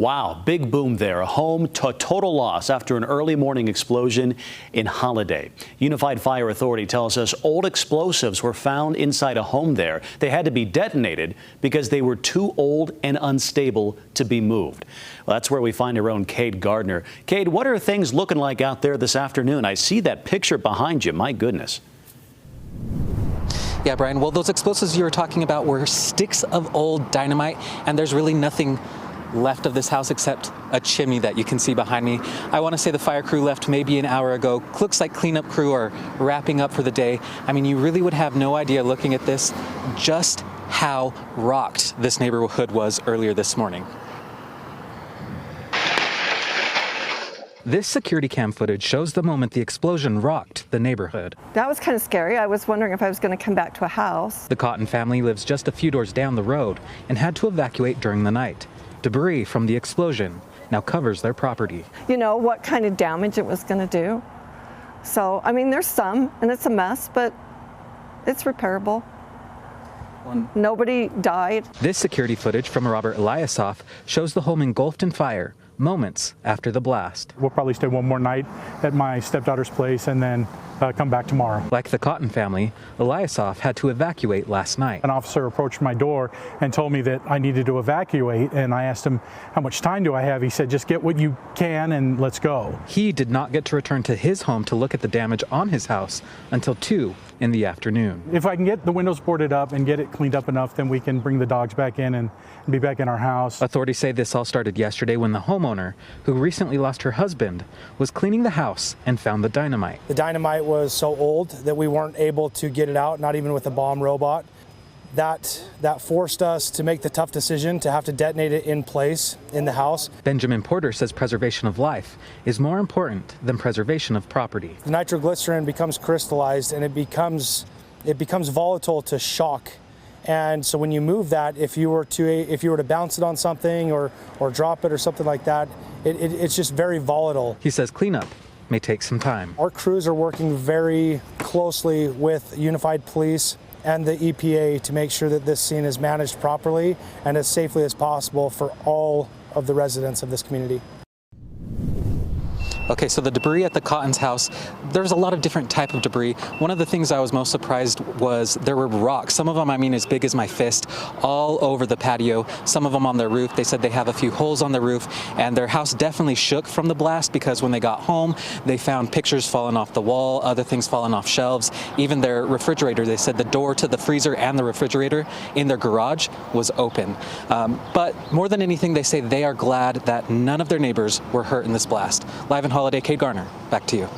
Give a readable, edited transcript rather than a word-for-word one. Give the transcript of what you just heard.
Wow, big boom there. A home to total loss after an early morning explosion in Holiday. Unified Fire Authority tells us old explosives were found inside a home there. They had to be detonated because they were too old and unstable to be moved. Well, that's where we find our own Cade Gardner. Cade, what are things looking like out there this afternoon? I see that picture behind you. My goodness. Yeah, Brian, well, those explosives you were talking about were sticks of old dynamite, and there's really nothing left of this house except a chimney that you can see behind me. I want to say the fire crew left maybe an hour ago. Looks like cleanup crew are wrapping up for the day. I mean, you really would have no idea looking at this just how rocked this neighborhood was earlier this morning. This security cam footage shows the moment the explosion rocked the neighborhood. That was kind of scary. I was wondering if I was going to come back to a house. The Cotton family lives just a few doors down the road and had to evacuate during the night. Debris from the explosion now covers their property. You know what kind of damage it was going to do. So, I mean, there's some, and it's a mess, but it's repairable. Nobody died. This security footage from Robert Eliasoff shows the home engulfed in fire moments after the blast. We'll probably stay one more night at my stepdaughter's place and then come back tomorrow. Like the Cotton family, Eliasoff had to evacuate last night. An officer approached my door and told me that I needed to evacuate, and I asked him, how much time do I have? He said, just get what you can and let's go. He did not get to return to his home to look at the damage on his house until 2 in the afternoon. If I can get the windows boarded up and get it cleaned up enough, then we can bring the dogs back in and be back in our house. Authorities say this all started yesterday when the homeowner, who recently lost her husband, was cleaning the house and found the dynamite. The dynamite was so old that we weren't able to get it out, not even with a bomb robot. That forced us to make the tough decision to have to detonate it in place in the house. Benjamin Porter says preservation of life is more important than preservation of property. The nitroglycerin becomes crystallized and it becomes volatile to shock. And so when you move that, if you were to bounce it on something or drop it or something like that, it's just very volatile. He says cleanup may take some time. Our crews are working very closely with Unified Police and the EPA to make sure that this scene is managed properly and as safely as possible for all of the residents of this community. Okay, so the debris at the Cotton's house, there's a lot of different type of debris. One of the things I was most surprised was there were rocks. Some of them, I mean, as big as my fist, all over the patio. Some of them on their roof. They said they have a few holes on the roof, and their house definitely shook from the blast because when they got home, they found pictures falling off the wall, other things falling off shelves. Even their refrigerator, they said the door to the freezer and the refrigerator in their garage was open. But more than anything, they say they are glad that none of their neighbors were hurt in this blast. Live in Holiday, Cade Gardner, back to you.